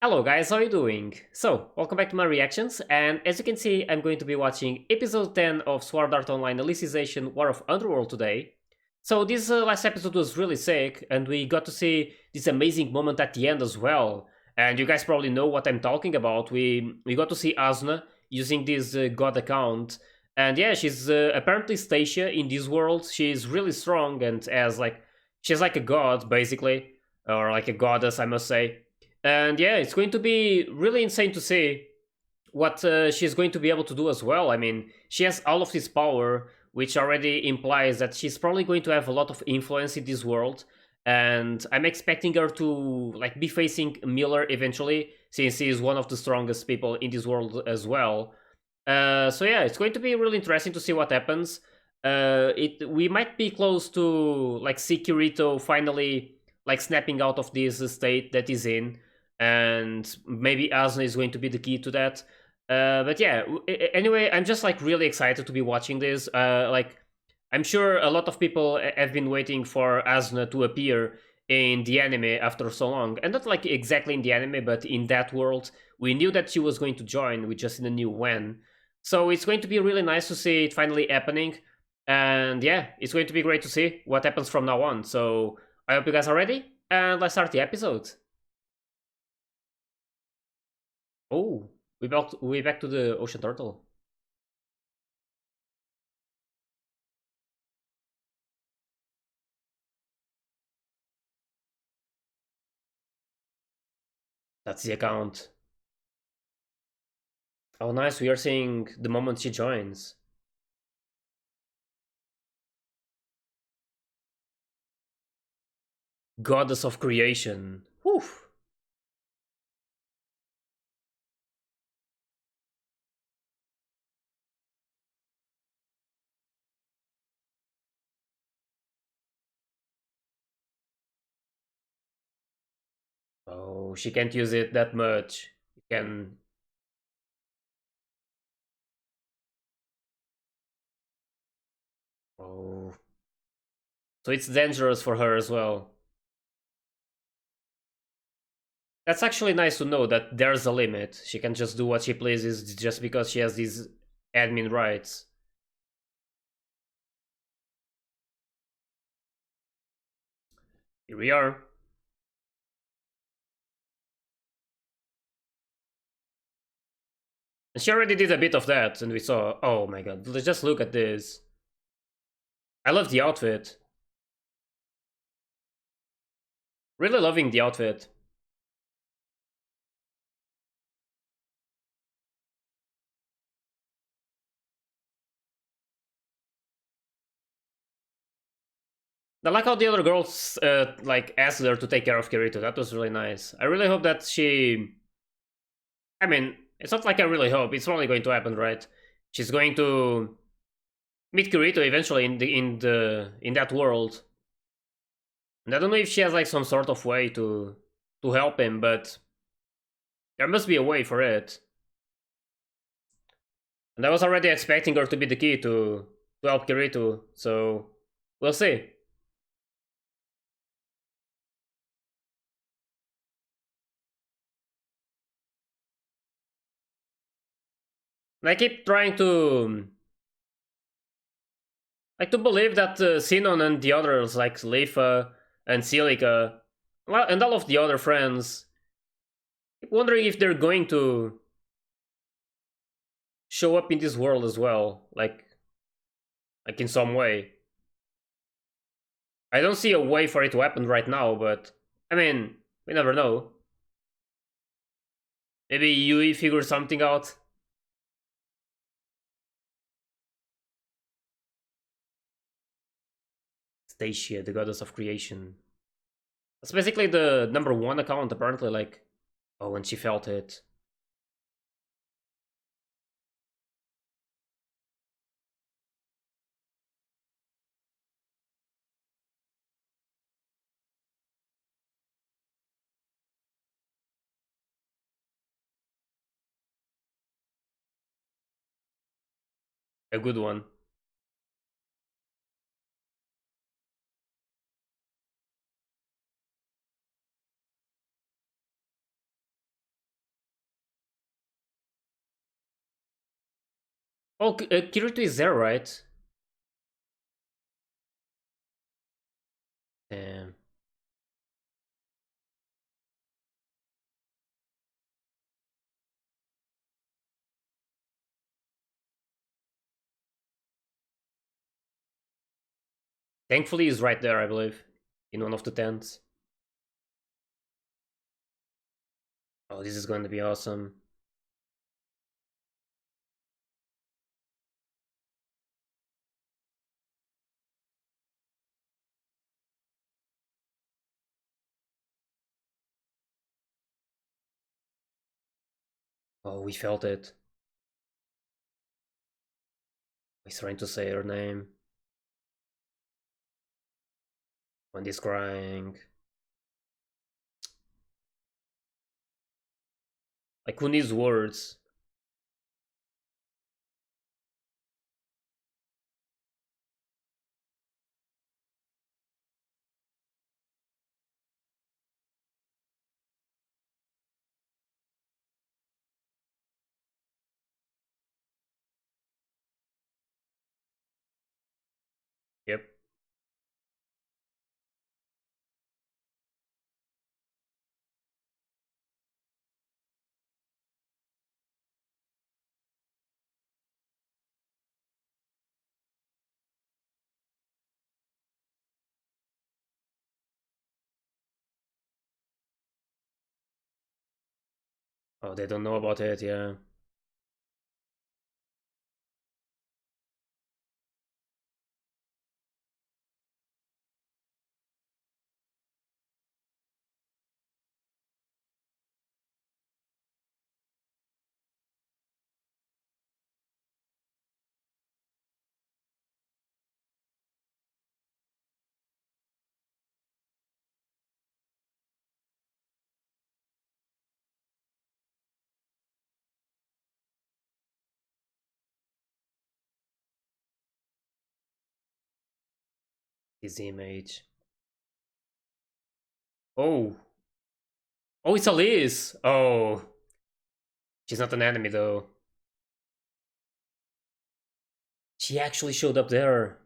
Hello guys, how are you doing? So, welcome back to my reactions, and as you can see, I'm going to be watching episode 10 of Sword Art Online Alicization War of Underworld today. So this last episode was really sick, and we got to see this amazing moment at the end as well. And you guys probably know what I'm talking about. We got to see Asuna using this god account, and yeah, she's apparently Stacia in this world. She's really strong and she's like a god basically, or like a goddess, I must say. And yeah, it's going to be really insane to see what she's going to be able to do as well. I mean, she has all of this power, which already implies that she's probably going to have a lot of influence in this world. And I'm expecting her to be facing Miller eventually, since he is one of the strongest people in this world as well. So yeah, it's going to be really interesting to see what happens. It we might be close to see Kirito finally snapping out of this state that he's in, and maybe Asuna is going to be the key to that. But yeah, anyway, I'm just really excited to be watching this. I'm sure a lot of people have been waiting for Asuna to appear in the anime after so long, and not like exactly in the anime, but in that world. We knew that she was going to join, we just didn't knew when. So it's going to be really nice to see it finally happening, and yeah, it's going to be great to see what happens from now on. So I hope you guys are ready, and let's start the episode. Oh, we back to the ocean turtle. That's the account. Oh, nice. We are seeing the moment she joins. Goddess of creation. Whew. Oh, she can't use it that much. You can. Oh. So it's dangerous for her as well. That's actually nice to know that there's a limit. She can just do what she pleases just because she has these admin rights. Here we are. And she already did a bit of that, and we saw. Oh my god, let's just look at this. I love the outfit. Really loving the outfit. I like how the other girls asked her to take care of Kirito. That was really nice. I really hope that she. I mean, it's not like I really hope. It's probably going to happen, right? She's going to meet Kirito eventually in that world. And I don't know if she has some sort of way to help him, but there must be a way for it. And I was already expecting her to be the key to help Kirito, so we'll see. And I keep trying to believe that Sinon and the others like Leifa and Silica, well, and all of the other friends, keep wondering if they're going to show up in this world as well, like in some way. I don't see a way for it to happen right now, but I mean, we never know. Maybe Yui figures something out. Stacia, the goddess of creation. That's basically the number one account, apparently. Oh, and she felt it. A good one. Oh, Kirito is there, right? Damn. Thankfully, he's right there, I believe, in one of the tents. Oh, this is going to be awesome. Oh, we felt it. He's trying to say her name. Wendy's crying. Like, who needs words? Yep. Oh, they don't know about it, yeah. His image. Oh. Oh, it's Alice! Oh. She's not an enemy, though. She actually showed up there.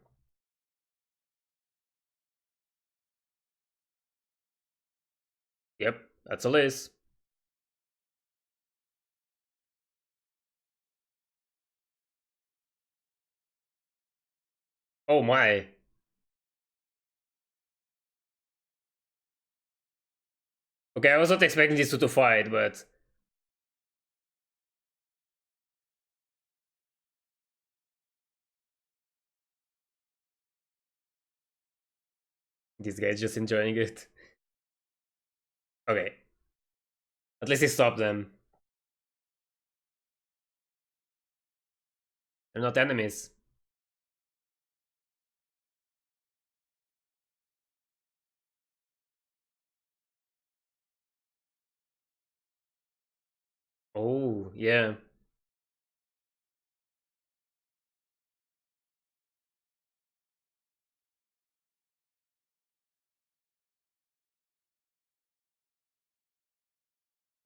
Yep, that's Alice. Oh my. Okay, I was not expecting these two to fight, but... This guy's just enjoying it. Okay. At least he stopped them. They're not enemies. Oh, yeah.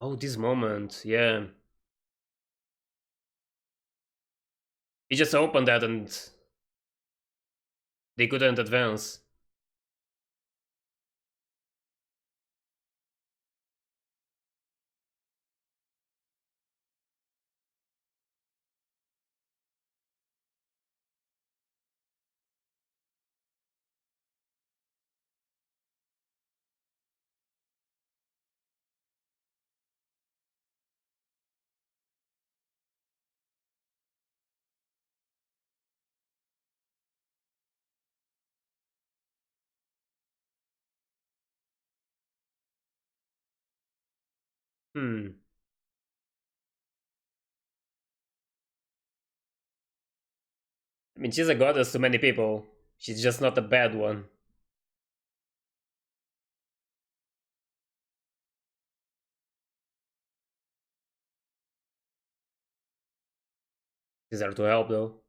Oh, this moment, yeah. He just opened that and they couldn't advance. Hmm. I mean, she's a goddess to many people. She's just not a bad one. She's there to help, though.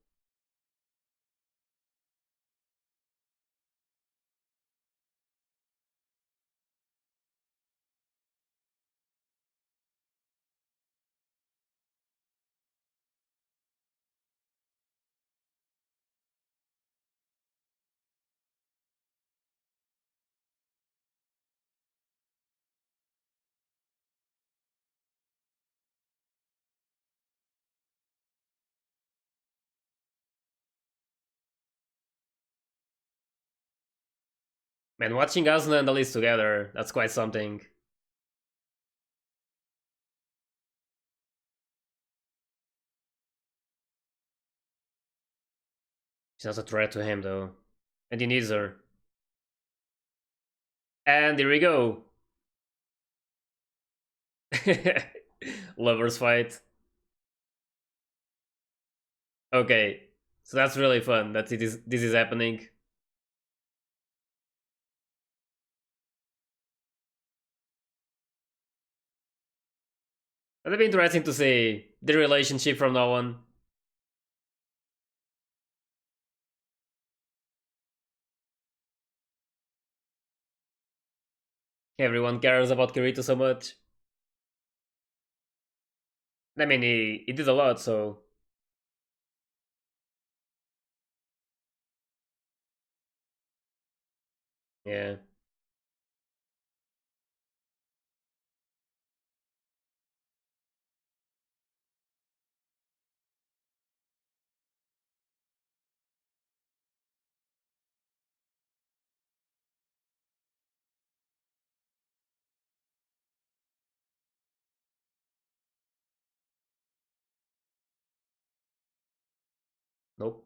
Man, watching Asuna and Alice together, that's quite something. She's not a threat to him, though. And he needs her. And here we go. Lovers fight. Okay. So that's really fun that this is happening. That'd be interesting to see the relationship from now on. Everyone cares about Kirito so much. I mean, he did a lot, so yeah. Nope.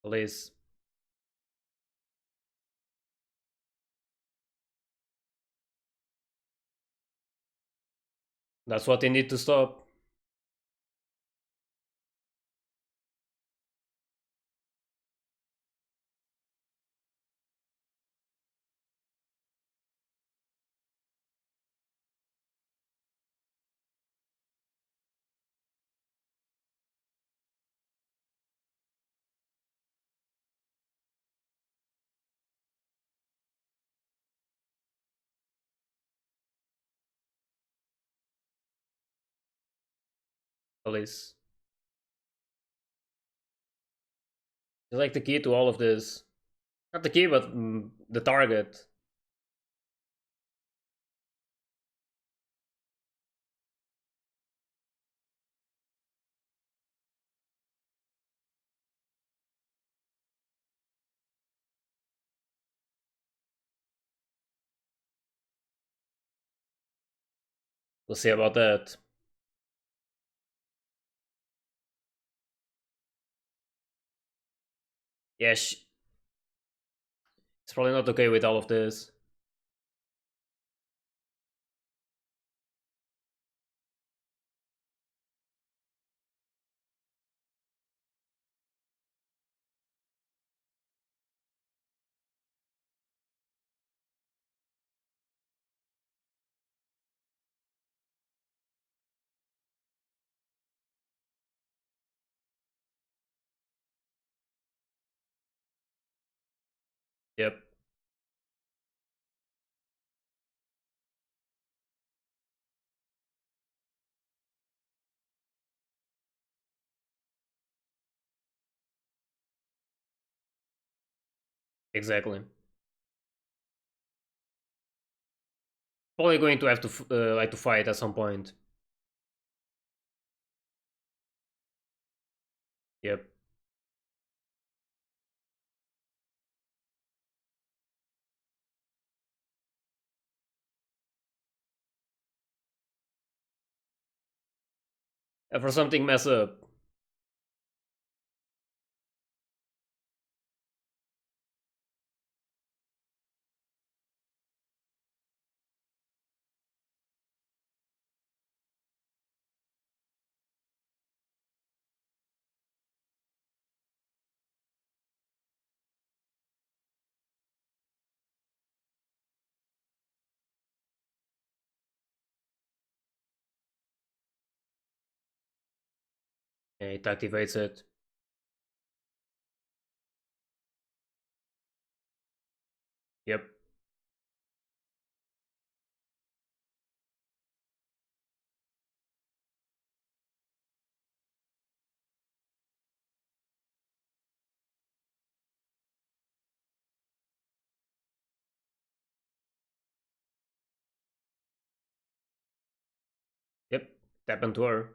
Please. That's what they need to stop. Please. He's like the key to all of this. Not the key, but the target. We'll see about that. Yeah, it's probably not okay with all of this. Yep, exactly. Probably going to have to like to fight at some point. Yep. And for something mess up. Yeah, it activates it. Yep. Yep. It happened to her.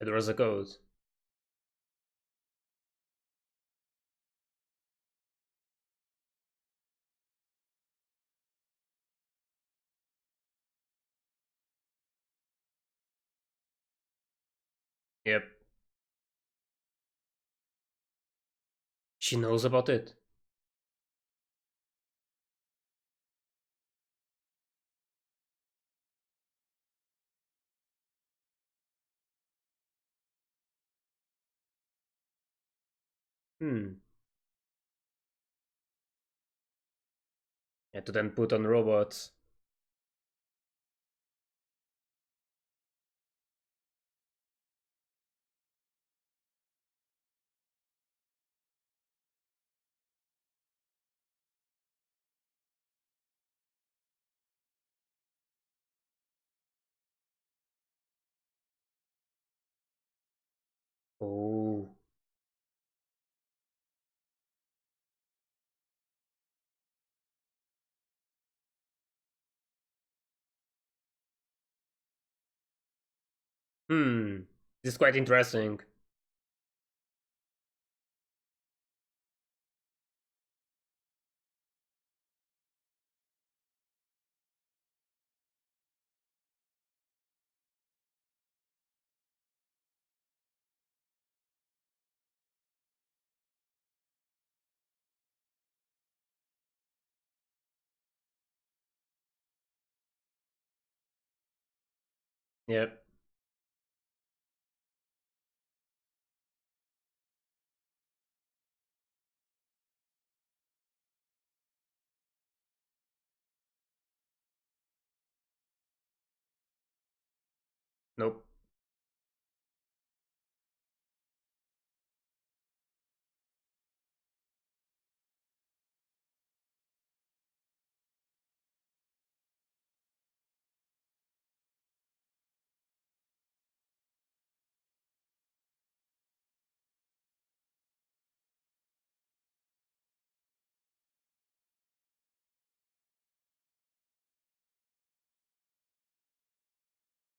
There was a code. Yep. She knows about it. Hmm. Yeah, to then put on robots. Oh. Hmm. This is quite interesting. Yep. Nope.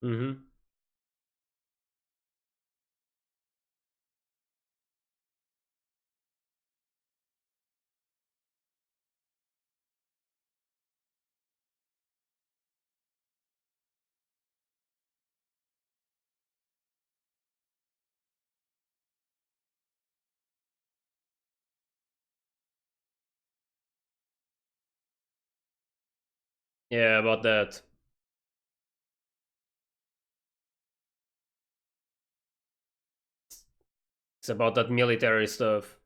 Mm-hmm. Yeah, about that. It's about that military stuff.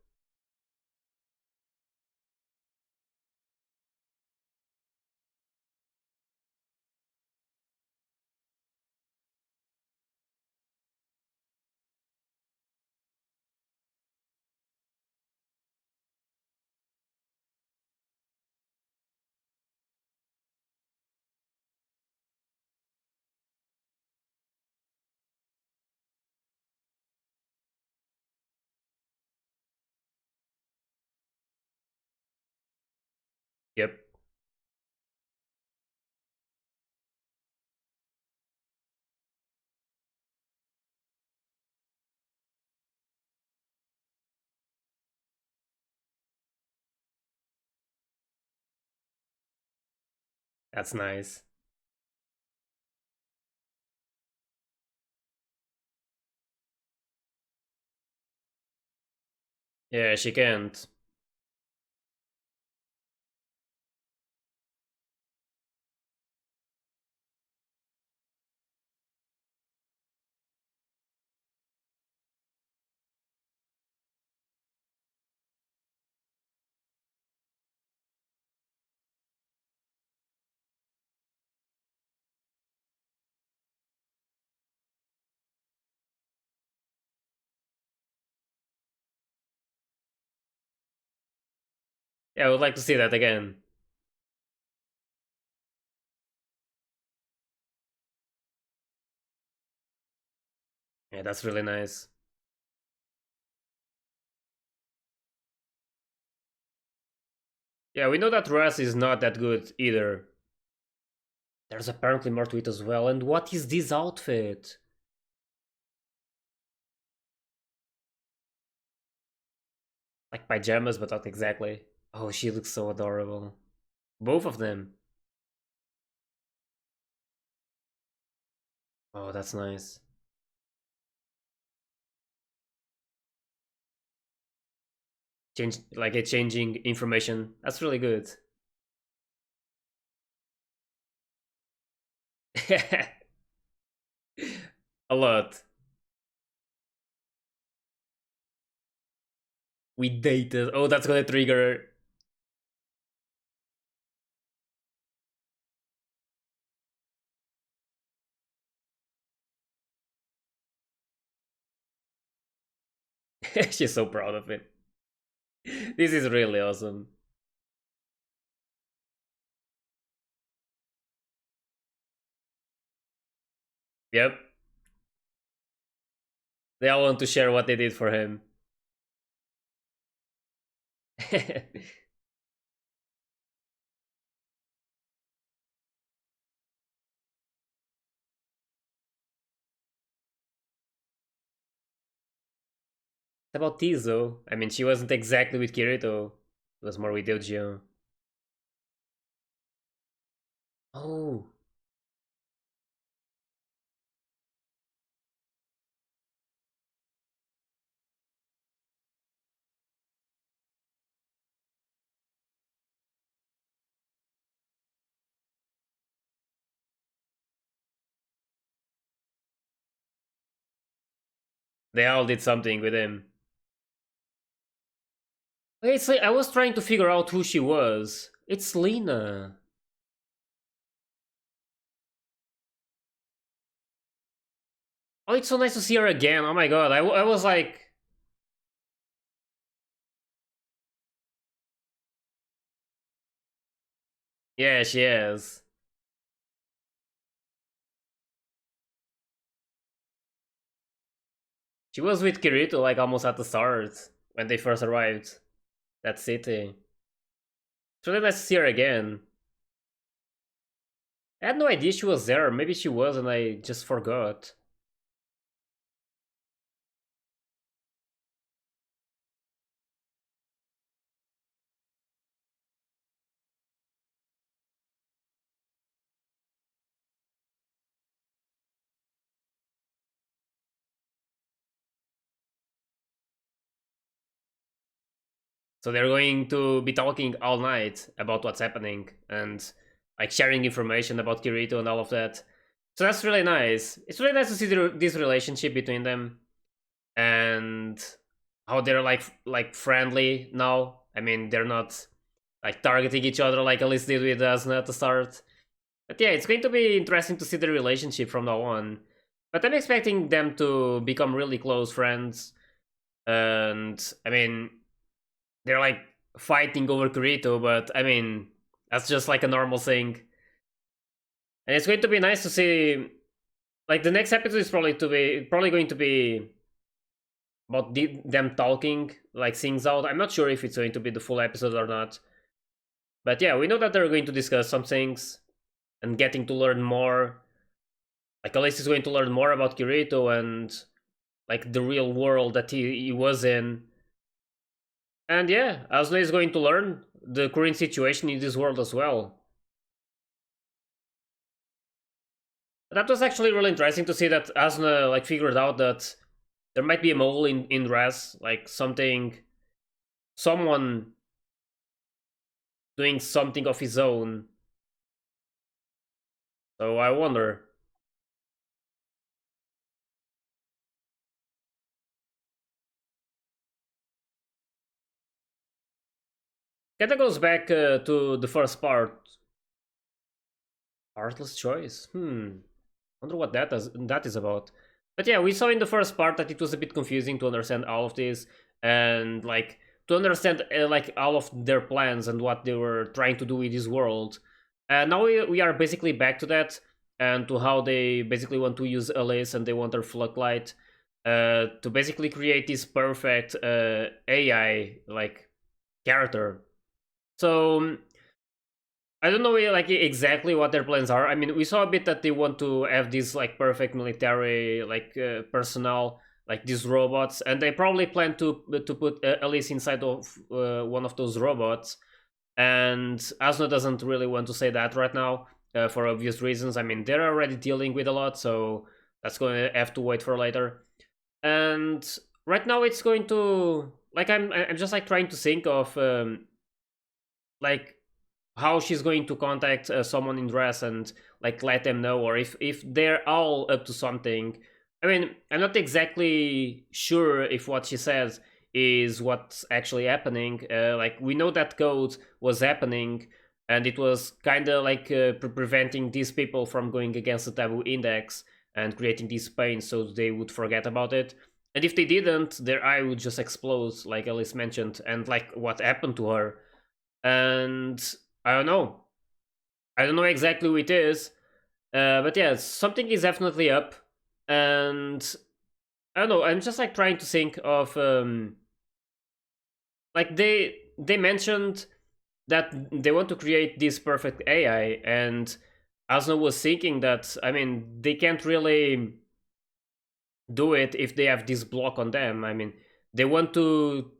Yep. That's nice. Yeah, she can't. Yeah, I would like to see that again. Yeah, that's really nice. Yeah, we know that Rath is not that good either. There's apparently more to it as well. And what is this outfit? Like pajamas, but not exactly. Oh, she looks so adorable. Both of them. Oh, that's nice. Change like a changing information. That's really good. A lot. We dated. Oh, that's gonna trigger. She's so proud of it. This is really awesome. Yep. They all want to share what they did for him. About Tizo, I mean, she wasn't exactly with Kirito. It was more with Eugeo. Oh, they all did something with him. It's like I was trying to figure out who she was. It's Lena. Oh, it's so nice to see her again. Oh my god, I was like, yeah, she is. She was with Kirito like almost at the start when they first arrived that city. It's really nice to see her again. I had no idea she was there. Maybe she was and I just forgot. So they're going to be talking all night about what's happening and like sharing information about Kirito and all of that. So that's really nice. It's really nice to see this relationship between them and how they're like friendly now. I mean, they're not like targeting each other like Alice did with Asuna at the start. But yeah, it's going to be interesting to see the relationship from now on. But I'm expecting them to become really close friends. And I mean, they're like fighting over Kirito, but I mean, that's just like a normal thing. And it's going to be nice to see. Like the next episode is probably going to be about them talking like things out. I'm not sure if it's going to be the full episode or not. But yeah, we know that they're going to discuss some things and getting to learn more. Like Alice is going to learn more about Kirito and like the real world that he was in. And yeah, Asuna is going to learn the current situation in this world as well. That was actually really interesting to see that Asuna like figured out that there might be a mole in Rath, like someone doing something of his own. So I wonder. Kinda goes back to the first part. Artless choice. Wonder what that is about. But yeah, we saw in the first part that it was a bit confusing to understand all of this and like to understand like all of their plans and what they were trying to do with this world. And now we are basically back to that and to how they basically want to use Alice and they want her floodlight to basically create this perfect AI like character. So I don't know like exactly what their plans are. I mean, we saw a bit that they want to have this like perfect military like personnel like these robots, and they probably plan to put Alice inside of one of those robots. And Asuna doesn't really want to say that right now, for obvious reasons. I mean, they're already dealing with a lot, so that's going to have to wait for later. And right now, it's going to like I'm just like trying to think of like how she's going to contact someone in dress and like let them know, or if they're all up to something. I mean, I'm not exactly sure if what she says is what's actually happening. Like, we know that code was happening, and it was kind of like preventing these people from going against the taboo index and creating these pains so they would forget about it. And if they didn't, their eye would just explode, like Alice mentioned, and like what happened to her. And I don't know. I don't know exactly who it is, but yeah, something is definitely up. And I don't know. I'm just like trying to think of like they mentioned that they want to create this perfect AI, and Asno was thinking that, I mean, they can't really do it if they have this block on them. I mean, they want to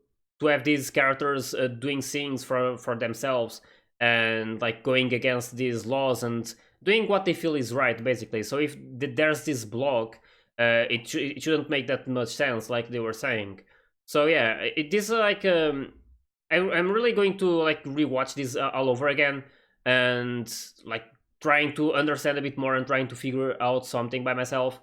have these characters doing things for themselves and like going against these laws and doing what they feel is right, basically. So if there's this block, it shouldn't make that much sense, like they were saying. So yeah, it is like I'm really going to like rewatch this all over again and like trying to understand a bit more and trying to figure out something by myself.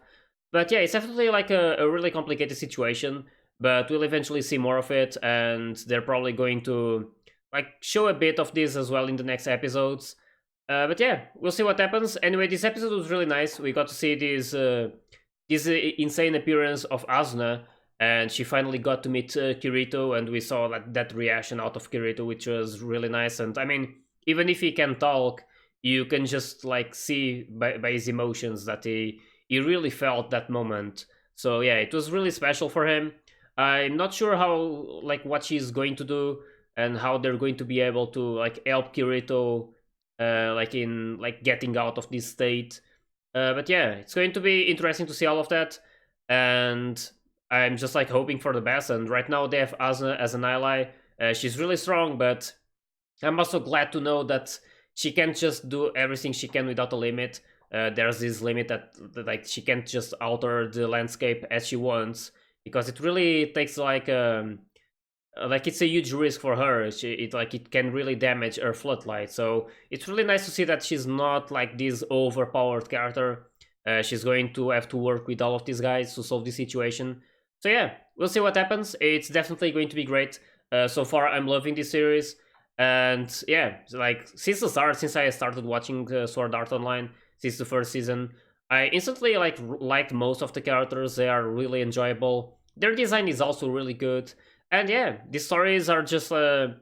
But yeah, it's definitely like a really complicated situation, but we'll eventually see more of it, and they're probably going to like show a bit of this as well in the next episodes. But yeah, we'll see what happens. Anyway, this episode was really nice. We got to see this insane appearance of Asuna, and she finally got to meet Kirito, and we saw like that reaction out of Kirito, which was really nice. And I mean, even if he can talk, you can just like see by his emotions that he really felt that moment. So yeah, it was really special for him. I'm not sure how like what she's going to do and how they're going to be able to like help Kirito like in like getting out of this state. But yeah, it's going to be interesting to see all of that, and I'm just like hoping for the best. And right now they have Asuna as an ally. She's really strong, but I'm also glad to know that she can't just do everything she can without a limit. There's this limit that like she can't just alter the landscape as she wants, because it really takes like it's a huge risk for her. It can really damage her floodlight. So it's really nice to see that she's not like this overpowered character. She's going to have to work with all of these guys to solve this situation. So yeah, we'll see what happens. It's definitely going to be great. So far, I'm loving this series, and yeah, like since the start, since I started watching Sword Art Online, since the first season, I instantly like liked most of the characters. They are really enjoyable. Their design is also really good. And yeah, these stories are just the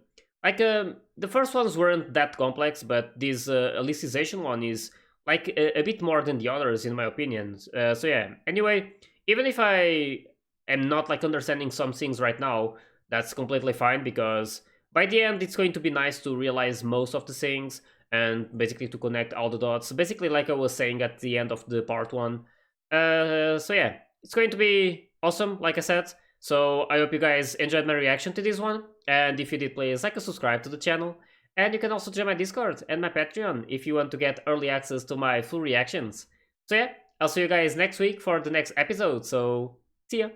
first ones weren't that complex, but this Alicization one is like a bit more than the others, in my opinion. So yeah, anyway, even if I am not like understanding some things right now, that's completely fine, because by the end it's going to be nice to realize most of the things and basically to connect all the dots. Basically, like I was saying at the end of the part one. So yeah, it's going to be awesome, like I said. So I hope you guys enjoyed my reaction to this one, and if you did, please like and subscribe to the channel. And you can also join my Discord and my Patreon if you want to get early access to my full reactions. So yeah, I'll see you guys next week for the next episode, so see ya!